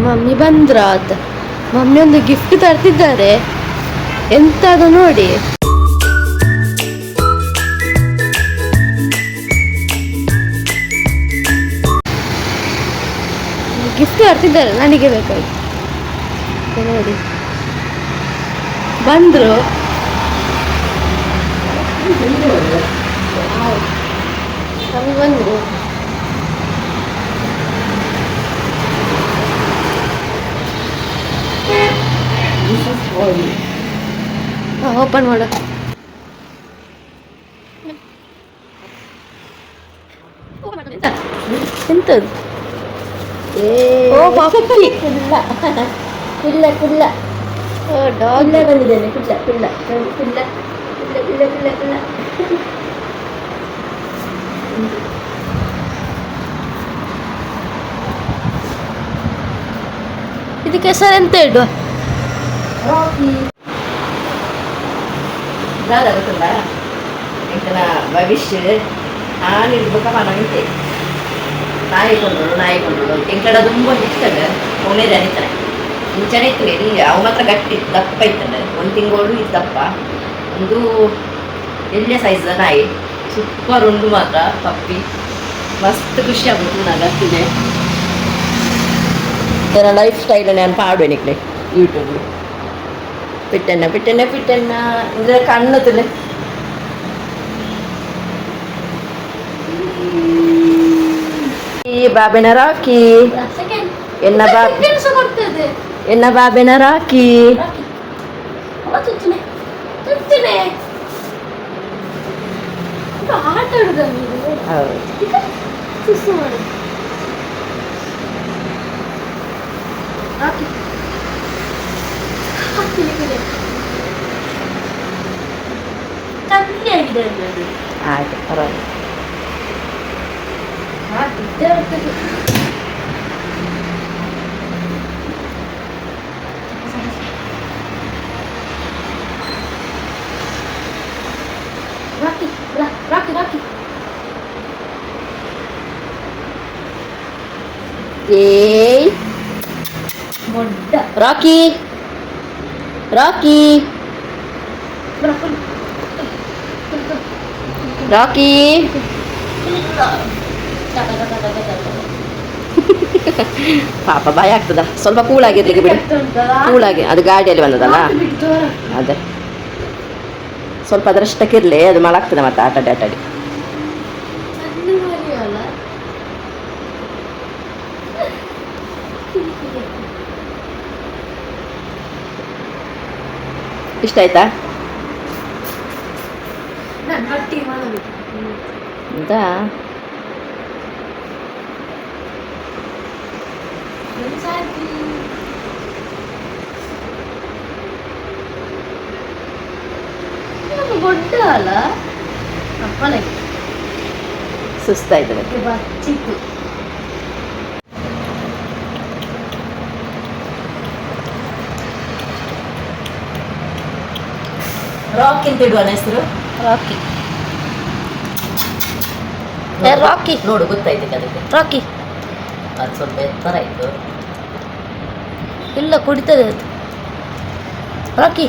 Mummy ಬಂದ್ರ ಅಂತ. Mummy ಒಂದು ಗಿಫ್ಟ್ ತರ್ತಿದ್ದಾರೆ, ಎಂತದು ನೋಡಿ. ಗಿಫ್ಟ್ ತರ್ತಿದ್ದಾರೆ, ನನಗೆ ಬೇಕಾಗಿ ನೋಡಿ. ಬಂದ್ರು ಮಮ್ಮಿ ಬಂದ್ರು. ಓಪನ್ ಮಾಡು. ಎಂತದ್ದು? ಓ ಪಪ್ಪಿ. ಕುಲ್ಲ ಕುಲ್ಲ ಕುಲ್ಲ. ಓ ಡಾಗ್ ಬಂದಿದ್ದೇನೆ. ಕುಲ್ಲ ಕುಲ್ಲ ಕುಲ್ಲ ಕುಲ್ಲ ಕುಲ್ಲ ಕುಲ್ಲ ಕುಲ್ಲ. ಇದಕ್ಕೆ ಹೆಸರು ಎಂತ ಇಡುವ? ಗೊತ್ತಲ್ಲ ಎಂಕನ ಭವಿಷ್ಯ ಆನಿರ್ಬೇಕ ಮನಂತೆ ನಾಯಿ ಕೊಂಡ್ರು ಎಂಕಡ ತುಂಬ ಇರ್ತದೆ ಅವನೇ ಜನಿತಾನೆ ಮುಂಚೆನೆ ಇರ್ತದೆ. ಇಲ್ಲಿ ಅವ ಮಾತ್ರ ಗಟ್ಟಿ ದಪ್ಪ ಇರ್ತದೆ. 1 ತಿಂಗಳು ಇದು ದಪ್ಪ. ಒಂದು ಎಳ್ಳೆ ಸೈಜ್ ನಾಯಿ, ಸೂಪರ್ ಉಂಡು ಮಾತ್ರ ಪಪ್ಪಿ. ಮಸ್ತ್ ಖುಷಿ ಆಗುತ್ತೆ ನಾನು ಗಟ್ಟಿದೆ. ನನ್ನ ಲೈಫ್ ಸ್ಟೈಲ್ ನಾನು ಪಾಡುವೆನಿಕ್ಲೆ ಯೂಟ್ಯೂಬ್ ಪಿಟ್ಟೆನ್ನ ಪಿಟ್ಟೆನ್ನ ಪಿಟ್ಟೆನ್ನ ಅಂದರೆ ಕಣ್ಣು ತುಲೆ ಈ ಬಾಬೆನ ರಾಕಿ ಎನ್ನ ಬಾಬೆನ ರಾಕಿ ಆಯ್ತು ಪರವಾಗಿಲ್ಲ. ರಾಕಿ ರಾಕಿ ರಾಕಿ ಪಾಪ ಭಯ ಆಗ್ತದ. ಸ್ವಲ್ಪ ಕೂಳಾಗಿರ್ಲಿಕ್ಕೆ ಬಿಡಿ. ಕೂಳಾಗಿ ಅದು ಗಾಡಿಯಲ್ಲಿ ಬಂದದಲ್ಲ, ಅದೇ ಸ್ವಲ್ಪ ಅದರಷ್ಟಕ್ಕಿರಲಿ, ಅದು ಮಲಾಗ್ತದೆ ಮತ್ತೆ ಆಟಾಡಿ ಆಟಾಡಿ. ಇಷ್ಟ ಆಯ್ತಾ? ಅಂತ ಸುಸ್ತಾಯ್ತು. ರಾಕಿ ಅಂತ ಇಡುವನ ಹೆಸರು? ರಾಕಿ ರಾಕಿ ನೋಡು ಗೊತ್ತಾಯ್ತು ಅದಕ್ಕೆ. ರಾಕಿ ಅದು ಸ್ವಲ್ಪ ಎತ್ತರ ಆಯ್ತು. ಇಲ್ಲ ಕುಡಿತದೆ ಅದು. ರಾಕಿ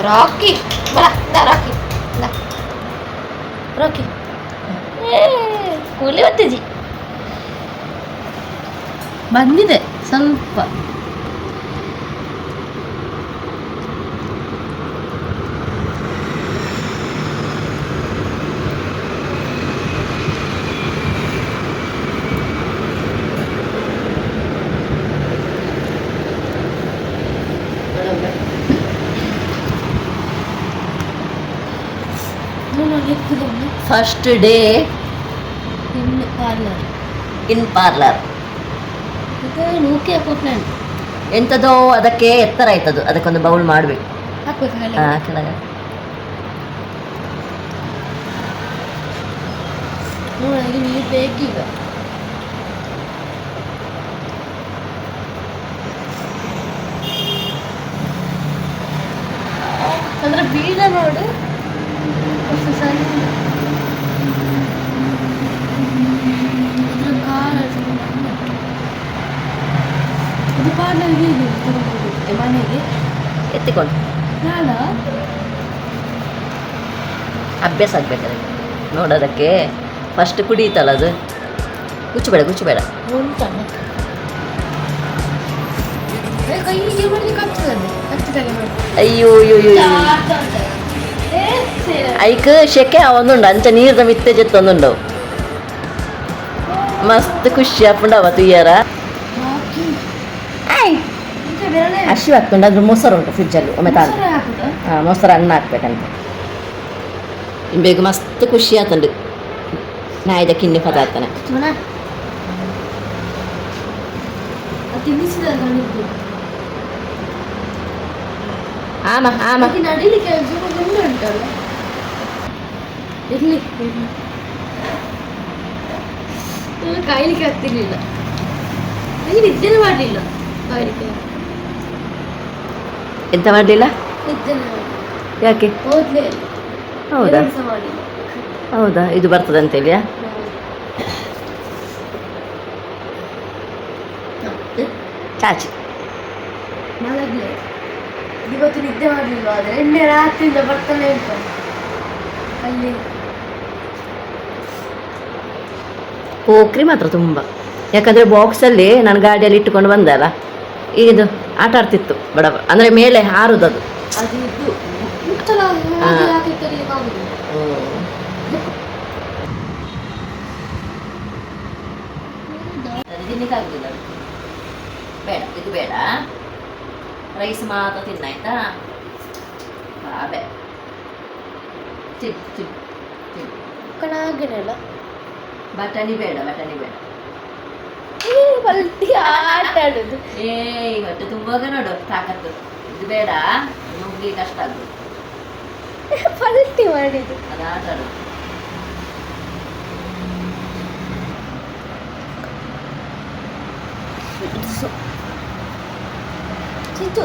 ರಾಕಿ ರಾಕಿ ರಾಕಿ ಕೂಲಿ ಬತ್ತಿಜಿ ಬಂದಿದೆ ಸ್ವಲ್ಪ. ಫಸ್ಟ್ ಡೇ ಇನ್ ಪಾರ್ಲರ್ ಎಂಥದೋ ಅದಕ್ಕೆ ಎತ್ತರ ಆಯ್ತದು. ಅದಕ್ಕೊಂದು ಬೌಲ್ ಮಾಡಬೇಕು. ಕೆಳಗೆ ನೀರು ಬೇಕೀಗ. ಅಂದ್ರೆ ಬೀಜ ನೋಡು. ಎತ್ತಿಕೊಂಡು ಅಭ್ಯಾಸ ಆಗ್ಬೇಕಾದ್ರೆ ನೋಡೋದಕ್ಕೆ ಫಸ್ಟ್ ಕುಡಿಯುತ್ತಲ್ಲ ಅದು. ಗುಚ್ಚಬೇಡ ಅಯ್ಯೋ ಐಕ್ ಶೆಕೆ ಒಂದುಂಡು ಅಂಚ ನೀರ್ದ ಮಿತ್ತೆ ಜೆತ್ತೊಂದುಂಡು ಮಸ್ತ್ ಖುಷಿ ಆಪುಂಡು ಅವತ್ತು ಇಯರ ಹಸಿವು ಆಗ್ತುಂಡು ಅದ್ರ ಮೊಸರು ಉಂಟು ಫ್ರಿಜ್ಜಲ್ಲಿ ಒಮ್ಮೆ ತಾನು ಮೊಸರು ಅನ್ನ ಹಾಕ್ಬೇಕಂತ ಬೇಗ ಮಸ್ತ್ ಖುಷಿ ಆತುಂಡು ನಾಯ್ದ ಕಿನ್ನಿ ಪದಾರ್ಥನ ಆಮ ನಡಿಲಿಕ್ಕೆ ಉಂಟಲ್ಲ ಇರ್ಲಿ ಕಾಯ್ಲಿಕ್ಕೆ ಆಗ್ತಿರ್ಲಿಲ್ಲ ನನಗೆ ನಿದ್ದೆನೇ ಮಾಡಲಿಲ್ಲ ಕಾಯ್ಲಿಕ್ಕೆ ಎಂತ ಮಾಡಲಿಲ್ಲ ನಿದ್ದೆನೇ ಯಾಕೆ ಓದ್ಲೇ ಹೌದಾ ಮಾಡಿಲ್ಲ ಹೌದಾ ಇದು ಬರ್ತದಂತೇಳಿಯಾ ಚಾಚಿ ಮಲಗ್ಲೆ ಇವತ್ತು ನಿದ್ದೆ ಮಾಡಲಿಲ್ಲ ಆದರೆ ಎಣ್ಣೆ ರಾತ್ರಿಯಿಂದ ಬರ್ತಾನೆ ಉಂಟು ಅಲ್ಲಿ ಪೋಕ್ರಿ ಮಾತ್ರ ತುಂಬ ಯಾಕಂದರೆ ಬಾಕ್ಸಲ್ಲಿ ನಾನು ಗಾಡಿಯಲ್ಲಿ ಇಟ್ಟುಕೊಂಡು ಬಂದೆ ಅಲ್ಲ ಇದು ಆಟ ಆಡ್ತಿತ್ತು ಬಡವ ಅಂದರೆ ಮೇಲೆ ಹಾರುದದು ಅದು ಇದು ಮುಚ್ಚಲ ಹಾಕಿ ತೆಗಿಲಿಕ್ಕೆ ಆಗುದಿಲ್ಲ ತಿನ್ನಿಕ್ಕಾಗುದಿಲ್ಲ ಬೇಡ ಇದು ಬೇಡ ರೈಸ್ ಮಾತ್ರ ತಿನ್ನಾಯ್ತಾ ಬಾಬೆ ಚಿಪ್ ಕಣಾಗಿರಲ್ಲ ಬಟಾಣಿ ಬೇಡ ಬಲ್ಟಿ ಆಟ ಆಡುದು ಇವತ್ತು ತುಂಬಾಗ ನೋಡು ತಾಕತ್ತು ಇದು ಬೇಡ ನುಗ್ಗಿ ಕಷ್ಟ ಆಗುದು ಪಲ್ಟಿ ಮಾಡಿದ್ದು ಅದು ಆಟ ಆಡುದು ಸಿತ್ತು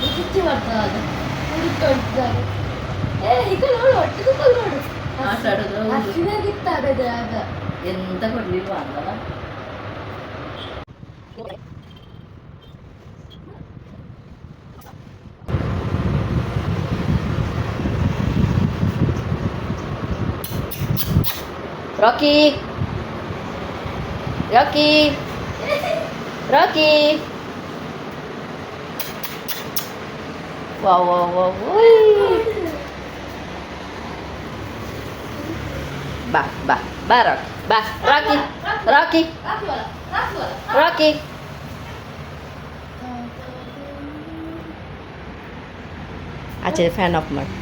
ಸಿಚ್ಚಿ ಮಾಡ್ತಾರೆ ಈಗ ನೋಡು ಒಟ್ಟಿಗೆ ನೋಡು ಆಟ ಆಡೋದು ಹಸಿರಾಗಿತ್ತ ಆಗ ಎಂತ ಕೊಡ್ಲಿಲ್ವಾ ಅಂತಲ್ಲ ರಾಕಿ ವಾವ್ ಬಾ ರಾಕಿ ಆಚೆ ಫ್ಯಾನ್ ಆಫ್ ಮಾಡಿ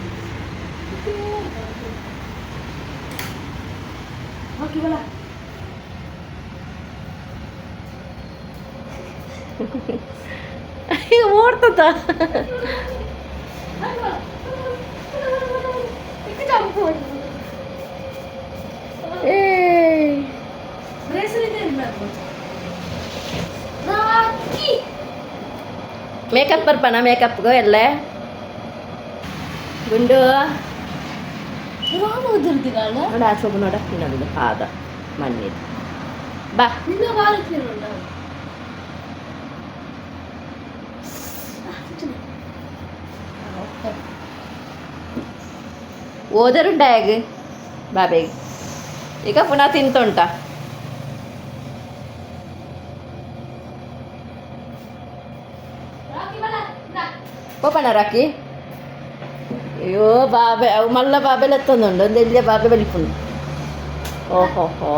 ಈಗ ಓಡ್ತದ ಮೇಕಪ್ ಬರ್ಪಣ ಮೇಕಪ್ಗೂ ಎಲ್ಲ ಗುಂಡು ನೋಡ ಆಚೋಗು ನೋಡ ಇನ್ನೊಂದು ಪಾದ ಮಣ್ಣಿದು ಬಾ ಓದರುಂಟಾಗ ಬಾಬೇಗ ಈಗ ಪುನಃ ತಿಂತುಂಟ ಪೋಪಣ ರಾಕಿ ಅಯ್ಯೋ ಬಾಬೆ ಅವು ಮಲ್ಲ ಬಾಬೆಲ್ಲ ಎತ್ತೊಂದುಂಡು ಒಂದು ಎಲ್ಲಿಯ ಬಾಬೆ ಬೆಳಿಪುಂಡು ಓಹೋ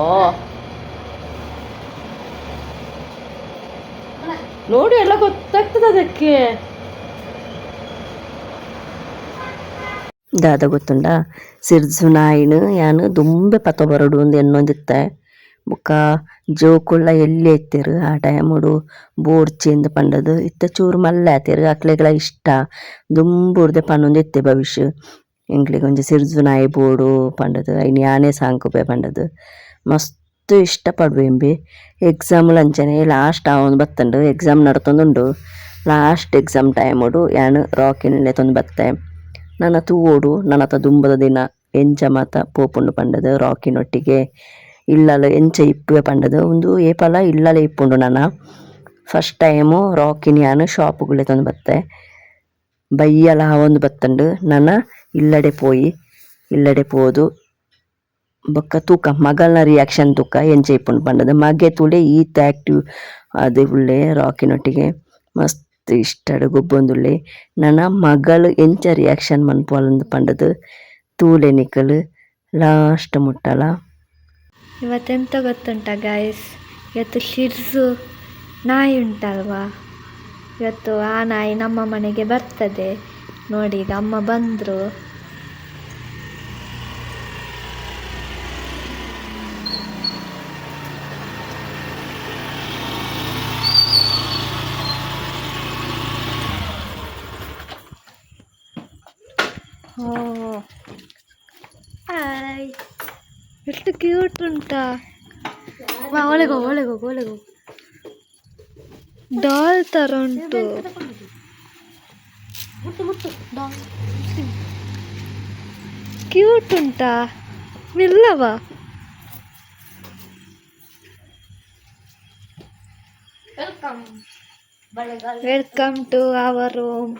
ನೋಡಿ ಎಲ್ಲ ಗೊತ್ತಾಗ್ತದೆ ಅದಕ್ಕೆ ದಾದ ಗೊತ್ತುಂಡ ಸಿರ್ಜು ನಾಯಿನು ಯಾನು ದುಂಬೆ ಪತ ಬರಡು ಒಂದು ಎನ್ನೊಂದಿತ್ತೆ ಬೊಕ್ಕ ಜೋಕುಳ್ಳ ಎಲ್ಲಿ ಎತ್ತೇರು ಆ ಟೈಮುಡು ಬೋರ್ಚಿಂದ ಪಂಡದು ಇತ್ತ ಚೂರು ಮಲ್ಲ ಆತೇರು ಅಕ್ಲೆಗಳ ಇಷ್ಟ ದುಂಬುರ್ದೆ ಪನ್ನೊಂದು ಎತ್ತೆ ಭವಿಷ್ಯ ಎಂಕ್ಲಿಗೆ ಒಂಜಿ ಸಿರ್ಜು ನಾಯಿ ಬೋಡು ಪಂಡದು ಐನು ಯಾನೇ ಸಾಂಕುಪೆ ಪಂಡದು ಮಸ್ತ್ ಇಷ್ಟ ಪಡುವೆಂಬಿ ಎಕ್ಸಾಮ್ ಅಂಚನೆ ಲಾಸ್ಟ್ ಒಂದು ಬತ್ತಂಡು ಎಕ್ಸಾಮ್ ನಡ್ತೊಂದುಂಡು ಲಾಸ್ಟ್ ಎಕ್ಸಾಮ್ ಟೈಮೋಡು ಯಾನು ರಾಕಿನಲ್ಲೇ ತಂದು ಬತ್ತೆ ನನ್ನ ತೂವೋಡು ನನ್ನ ದುಂಬದ ದಿನ ಎಂಚ ಮಾತ ಪೋಪುಂಡು ಪಂಡದು ರಾಕಿನೊಟ್ಟಿಗೆ ಇಲ್ಲಲು ಎಂಚ ಇಪ್ಪುವೆ ಪಂಡದು ಒಂದು ಏಪಲ ಇಲ್ಲಲೆ ಇಪ್ಪುಂಡು ನನ್ನ ಫಸ್ಟ್ ಟೈಮು ರಾಕಿನ ಯಾನು ಶಾಪುಗುಳೆ ತಂದು ಬತ್ತೆ ಬೈಯಲ ಒಂದು ಬತ್ತಂಡು ನನ್ನ ಇಲ್ಲಡೆ ಪೋದು ಬೊಕ್ಕ ತೂಕ ಮಗಲ್ನ ರಿಯಾಕ್ಷನ್ ತೂಕ ಎಂಚ ಇಪ್ಪುಂಡು ಪಂಡದು ಮಗೆ ತುಳೆ ಈತ ಆಕ್ಟಿವ್ ಅದು ಉಳ್ಳೆ ರಾಕಿನೊಟ್ಟಿಗೆ ಮಸ್ತ್ ಇಷ್ಟಡು ಗೊಬ್ಬೊಂದುಳ್ಳೆ ನನ್ನ ಮಗಳು ಎಂಚ ರಿಯಾಕ್ಷನ್ ಮನ್ಪೊಲಂದು ಪಂಡದು ತೂಲೆ ನಿಕಲು ಲಾಸ್ಟ್ ಮುಟ್ಟಲ. ಇವತ್ತೆಂತ ಗೊತ್ತುಂಟ ಗಾಯ್ಸ್, ಇವತ್ತು ಶಿರ್ಸು ನಾಯಿ ಉಂಟಲ್ವಾ, ಇವತ್ತು ಆ ನಾಯಿ ನಮ್ಮ ಮನೆಗೆ ಬರ್ತದೆ. ನೋಡಿ ಈಗ ಅಮ್ಮ ಬಂದರು. ಓ ಹಾಯ್, ಎಷ್ಟು ಕ್ಯೂಟ್ ಉಂಟಾ. ಒಳಗೋಗು ಡಾಲ್ ಥರ ಉಂಟು. ಕ್ಯೂಟ್ ಉಂಟಾ ಇಲ್ಲವಾ? Welcome to our room.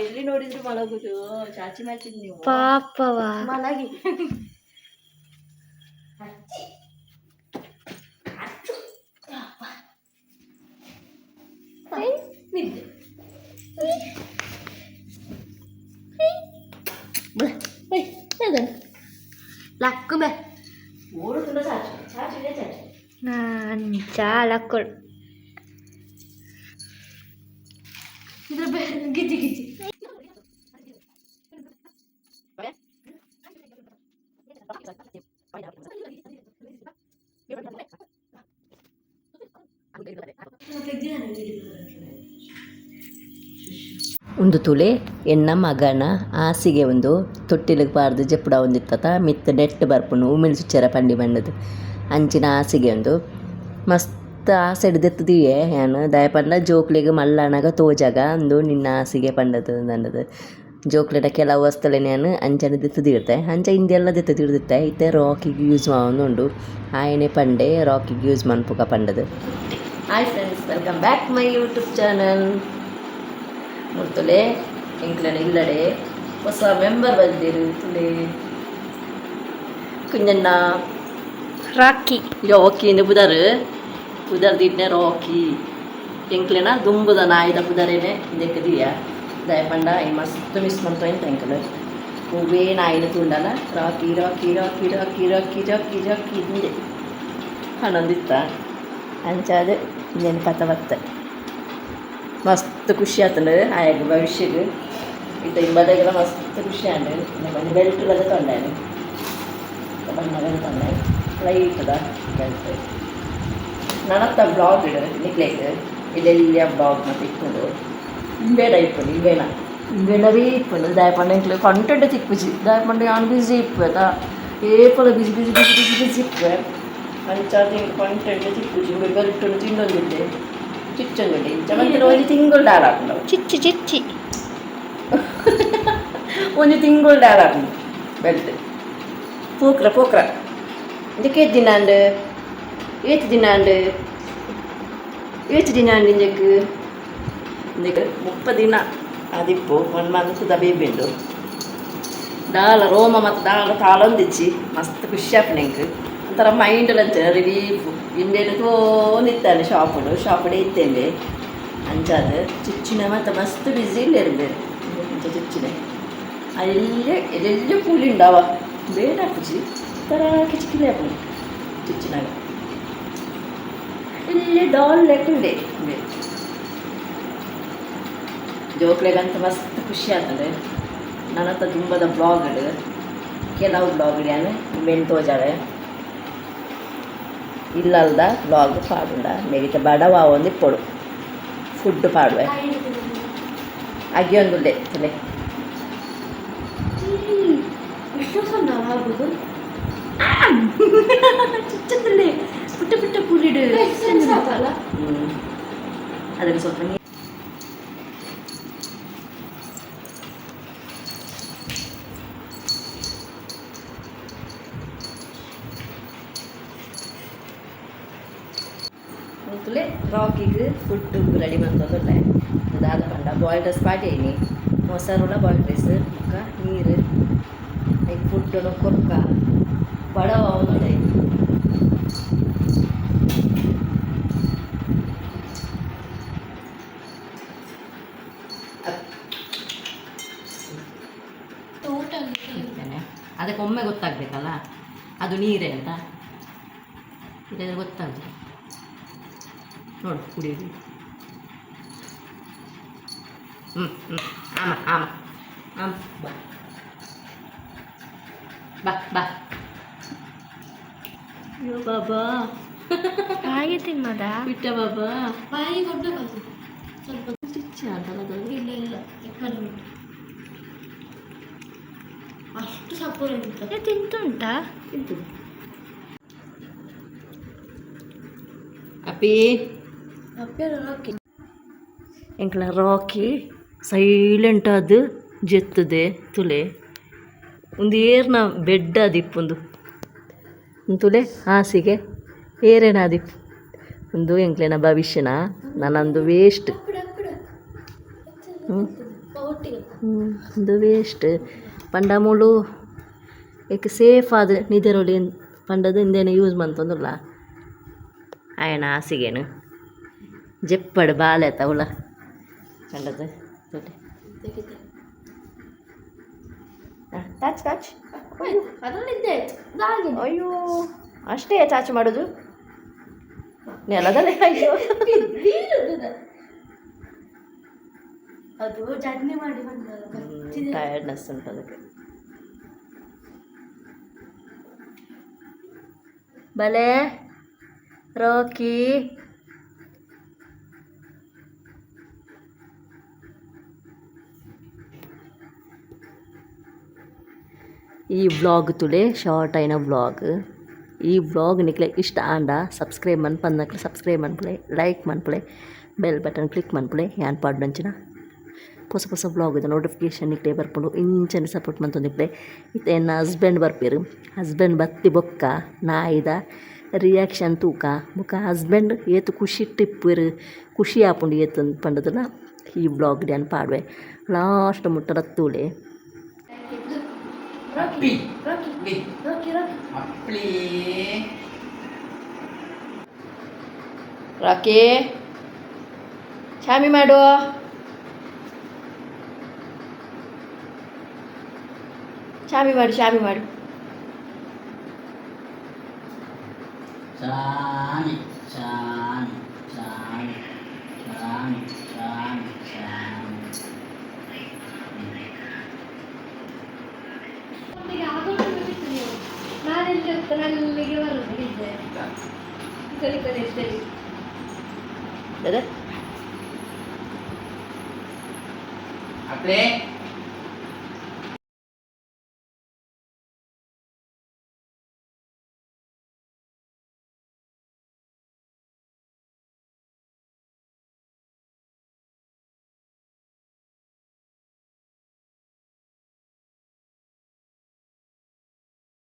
ಎಲ್ಲಿ ನೋಡಿದ್ರು ಮಲಗುದು ಚಾಚಿ ಮ್ಯಾಚಿ ನೀವು ಪಾಪವಾ ಮಲಗಿ ಲಕ್ಕುಬೆ ಓಡುತ್ತಲ್ಲ ಚಾಚಿ ಅಂಚ ಲಕ್ಕುಡು ಗಿಜಿ ಗಿಜಿ. ಒಂದು ತುಳೆ ಎನ್ನ ಮಗನ ಆಸಿಗೆ ಒಂದು ತೊಟ್ಟಿಲಿಗೆ ಪಾರ್ದು ಜಪ್ಪುಡ ಒಂದಿತ್ತ ಮಿತ್ತ ನೆಟ್ಟು ಬರ್ಪುಂಡು ಉಮಿಳ್ ಸುಚ್ಚರ ಪಂಡಿ ಬಂಡದು ಅಂಚಿನ ಆಸಿಗೆ ಒಂದು ಮಸ್ತ್ ಆಸೆ ಹಿಡ್ದೆತ್ತದಿಯೇ ನಾನು ದಯಪಂಡ ಜೋಕ್ಲಿಗೆ ಮಲ್ಲಣಗ ತೋಜಾಗ ಅಂದು ನಿನ್ನ ಆಸಿಗೆ ಪಂಡದು ನಂಡದು ಜೋಕ್ಲೆಟ ಕೆಲವು ವಸ್ತುಲೆ ನಾನು ಅಂಚನೆ ದೆತ್ತದಿರ್ತೆ ಅಂಚ ಹಿಂದೆಲ್ಲ ದೆತ್ತದಿರ್ದಿತ್ತೆ ಇತ್ತೆ ರಾಕಿಗೆ ಯೂಸ್ ಮಾಡೋದು ಆಯನೆ ಪಂಡೆ ರಾಕಿಗೆ ಯೂಸ್ ಮನ್ಪುಗ ಪಂಡದು. Hi friends, welcome back my YouTube channel. ನೋಡ್ತಲೆ ಎಂಕ್ಲನ ಇಲ್ಲಡೆ ಹೊಸ ಮೆಂಬರ್ ಬಂದಿರು ತುಳೆ ಕುಂಜಣ್ಣ ರಾಕಿ ರಾಕಿಂದು ಪುದರ್ದಿಟ್ಟನೆ ರಾಕಿ ಎಂಕ್ಲೆನ ದುಂಬುದ ನಾಯಿದ ಪುದರೇನೆ ದೆಕ್ಕದಿಯ ದಯಪಂಡ ಈ ಮಸ್ತ್ ಮಿಸ್ ಮಾಡ್ತಾ ಎಂತ ಎಂಕಲು ಹೂವೇ ನಾಯಿನ ತುಂಡಲ್ಲ ರಾಕಿ ರಾಕಿ ರಾಕಿ ರಾಕಿ ರಾಕಿ ರಾಕಿ ರಾಕಿ ಹಿಂದೆ ಹನ್ನೊಂದಿತ್ತ ಅಂಚಾದ ಇನ್ನೇನು ಕಥ ಬತ್ತೆ ಮಸ್ತ್ ಖುಷಿ ಆತಂಡು ಆಯಾಗ ಭವಿಷ್ಯಗೆ ಇತ್ತ ಇಂಬದಾಗೆಲ್ಲ ಮಸ್ತ್ ಖುಷಿ ಆಂಡು ನಮ್ಮ ಬೆಲ್ಟ್ಲದ ತೊಂಡೇನು ಬಣ್ಣಗಳ ತೊಂಡೆ ಲೈಟದ ಬೆಲ್ಟ್ ನನ್ನತ್ತ ಬ್ಲಾಗ್ ಇಡು ನಿಕ್ಲೇಕ್ ಇದೆಲ್ಲ ಬ್ಲಾಗ್ ಮತ್ತು ಇಟ್ಕೊಂಡು ಇಂಬೇಡ ಇಪ್ಪುಂಡು ಇಂಬೇಡವೇ ಇಪ್ಪುಂಡು ದಯಪಂಡ ಇಂಕ್ಲೆ ಕಂಟೆಂಟ್ ತಿಕ್ಕುಜಿ ದಯಪಂಡ ಯಾನು ಬಿಸಿ ಇಪ್ಪುದ ಏಪಲ ಬಿಸಿ ಬಿಸಿ ಬಿಸಿ ಬಿಸಿ ಬಿಸಿ ಇಪ್ಪೆ ಅಂಚಾದ ಕಂಟೆಂಟ್ ತಿಕ್ಕುಜಿ ಬೆಲ್ಟುಂಡು ತಿನ್ನೊಂದಿದ್ದೆ ಚಿಚ್ಚೊಂದುಂಡೆ ಇಂಚ ಒಂದು ತಿಂಗಳು ಡಾಲ್ ಹಾಕೊಂಡು ಚಿಚ್ಚಿ ಒಂದು ತಿಂಗಳು ಡಾಲ್ ಹಾಕೊಂಡು ಬೆಲ್ಟ್ ಪೋಕ್ರ ಇದಕ್ಕೆ ದಿನ ಅಂಡು ಏತು ದಿನ ಅಂಡು ಇಂಜಕ್ಕೆ ಇಂಜಕ್ಕೆ 30 ದಿನ ಅದಿಪ್ಪು 1 ಮಂತ್ ಬೇಬಿಂಡು ದಾಲ ರೋಮ ಮತ್ತು ದಾಲ ತಾಳೊಂದಿಚ್ಚಿ ಮಸ್ತ್ ಖುಷಿ ಆಪಣೆ ಇಂಕ್ ಒಂಥರ ಮೈಂಡಲ್ಲಿ ಅಂತ ರಿಲೀಫ್ ಇಂಡೇನು ತೋನಿತ್ತಾನೆ ಶಾಪುಡೆ ಇತ್ತೇನೆ ಅಂಚಾದ ಚಿಚ್ಚಿನ ಮತ್ತು ಮಸ್ತ್ ಬಿಸಿ ಇಲ್ಲ ಇರ್ಬೇಕು ಅಂಚ ಚಿಚ್ಚಿನ ಅದೆಲ್ಲ ಕೂಲಿ ಉಂಡವ ಬೇಡ ಹಾಕುಚಿ ಥರ ಕಿಚ್ಕಿಲೆ ಹಾಕೊಂಡು ಚಿಚ್ಚಿನಾಗ ಇಲ್ಲಿ ಡಾಲ್ ಲೆಕ್ಕುಂಡೆ ಜೋಕ್ಲೆಗಂತ ಮಸ್ತ್ ಖುಷಿ ಆಗ್ತದೆ. ನನ್ನ ಹತ್ರ ತುಂಬದ ಬ್ಲಾಗ್ಗಳು ಕೆಲವು ಬ್ಲಾಗ್ಗಳು ಮೆನ್ ತೋಜಾವೆ ಇಲ್ಲಲ್ದ ಬ್ಲಾಗ್ ಪಾಡುಂಡ ಮೇಲಿತ ಬಡವ ಒಂದು ಇಪ್ಪೊಡು ಫುಡ್ ಪಾಡುವೆ ಅಗಿಯೊಂದುಲ್ಲೆ ತಲೆ ಚಿಚ್ಚದಲ್ಲಿ ನೀರು ಅದರಲ್ಲಿ ಸ್ವಲ್ಪ ನೀರು ಅಂತಲೇ ರಾಕಿಗೆ ಫುಡ್ ರೆಡಿ ಮಾಡ್ತದಲ್ಲ ಅದಾದ ಪಂಡ ಬಾಯ್ಲ್ಡ್ ರೈಸ್ ಪಾಟೇನಿ ಮೊಸರುಳ ಬಾಯ್ಲ್ಡ್ ರೈಸ್ ಮುಕ್ಕ ನೀರು ಈಗ ಫುಡ್ಡು ಕೊರ್ಕ ಬಡವ ಒಂದೇ ಅದಕ್ಕೆ ಒಮ್ಮೆ ಗೊತ್ತಾಗಬೇಕಲ್ಲ ಅದು ನೀರೇ ಅಂತ ಇದಾದ್ರೆ ಗೊತ್ತಾಗ್ತದೆ ನೋಡು ಕುಡಿಯೋದು ಆಮ ಆಮ ಆಮ ಬಾ ಬಾ ಬಾ ಅಯ್ಯೋ ಬಾಬಾ ಹಾಗೆ ತಿನ್ನೋದ ಬಿಟ್ಟ ಬಾಬಾ ಬಾಯಿ ದೊಡ್ಡ ಕಾಸು ಸ್ವಲ್ಪ ಚಿಚ್ಚ ಅಂತಲ್ಲ ಅದು ಇಲ್ಲ ಇಲ್ಲ ಎಕ್ಕಡೆ ಉಂಟು ಅಷ್ಟು ಸಪೋರ ಇರ್ತದೆ ತಿಂತುಂಟಾ ತಿಂತು ಅಪ್ಪಿ ಅಪ್ಪೆಲ್ಲ ಹಾಕಿ ಎಂಕ್ಲ ರಾಕಿ ಸೈಲೆಂಟ್ ಅದು ಜೆತ್ತದೆ ತುಲೆ ಒಂದು ಏರ್ನ ಬೆಡ್ ಆದಿಪ್ಪುಂದು ತುಲೆ ಹಾಸಿಗೆ ಏರೇನ ಆದಿಪ್ಪು ಒಂದು ಎಂಕ್ಲೆನ ಭವಿಷ್ಯನ ನನ್ನೊಂದು ವೇಸ್ಟ್ ಒಟ್ಟಿಗೆ ಒಂದು ವೇಸ್ಟ್ ಪಂಡ ಮುಳು ಏಕೆ ಸೇಫ್ ಆದ ನಿದೆರೊಲಿ ಪಂಡದು ಇಂದೇನು ಯೂಸ್ ಮಂತಂದುಲ್ಲ ಆಯನ ಹಾಸಿಗೆನು ಜೆಪ್ಪಡು ಬಾಲೆ ತವಳ ಕಂಡದು ತೊಟ್ಟೆ ಚಾಚ್ ಚಾಚ್ ಅದರಲ್ಲಿದ್ದೆ ದಾಗಿ ಅಯ್ಯೋ ಅಷ್ಟೇ ಚಾಚು ಮಾಡೋದು ನೆಲದಲ್ಲೇ ಅಯ್ಯೋ ಅದು ಜರ್ನಿ ಮಾಡಿ ಬಂದಲ್ಲ ಟಯರ್ಡ್ನೆಸ್ ಉಂಟು ಅದಕ್ಕೆ ಬಲೆ ರಾಕಿ ಈ ವ್ಲಾಗ್ ತುಲೆ ಶಾರ್ಟ್ అయిన ವ್ಲಾಗ್ ಈ ವ್ಲಾಗ್ ನಿಕ್ಲೆ ಇಷ್ಟ ಆಂಡ ಸಬ್ಸ್ಕ್ರೈಬ್ ಮನ್ಪಂದಕ್ಲೆ ಸಬ್ಸ್ಕ್ರೈಬ್ ಮನ್ಪಲೆ ಲೈಕ್ ಮನ್ಪಲೆ ಬೆಲ್ ಬಟನ್ ಕ್ಲಿಕ್ ಮನ್ಪಲೆ ಯಾನ್ ಪಾಡ್ನಂಚಿನ ಹೊಸ ಹೊಸ ವ್ಲಾಗ್ ಇದೆ ನೋಟಿಫಿಕೇಶನ್ ನಿಕ್ಲೆ ಬರ್ಕೊಂಡು ಇಂಚನೆ ಸಪೋರ್ಟ್ ಮಂತೊಂದಿಪ್ಲೆ ಇತ್ತೆ ನನ್ನ ಹಸ್ಬೆಂಡ್ ಬರ್ಪೇರು ಹಸ್ಬೆಂಡ್ ಬತ್ತಿ ಬೊಕ್ಕ ನಾಯಿದ ರಿಯಾಕ್ಷನ್ ತೂಕ ಬೊಕ್ಕ ಹಸ್ಬೆಂಡ್ ಏತು ಖುಷಿ ಟಿಪ್ಪರು ಖುಷಿ ಆಪುಂಡು ಏತು ಪಂಡದಲ್ಲ ಈ ವ್ಲಾಗ್ ಡ್ಯಾನ್ ಪಾಡ್ವೆ ಲಾಸ್ಟ್ ಮುಟ್ಟದ ತೂಳೆ ರಾಕಿ ರಾಕಿ ರಾಕಿ ರಾಕಿ ಅಪ್ಲಿ ರಾಕಿ ಚಾಮಿ ಮಾಡು ಚಾಮಿ ಮಾಡು ಚಾಮಿ ಮಾಡು Sani, sani, sani, sani, sani, sani. ಒಟ್ಟಿಗೆ ಆಗೋದು ಬಿಟ್ಟು ನೀವು ನಾನೆಲ್ಲಿ ಹೋಗ್ತೇನೆ ಅಲ್ಲಿಗೆ ಬರೋದು ಇದ್ದೆ ಕಲಿ ಕಲಿ ಇರ್ತೇನೆ ಅದೇ Aple,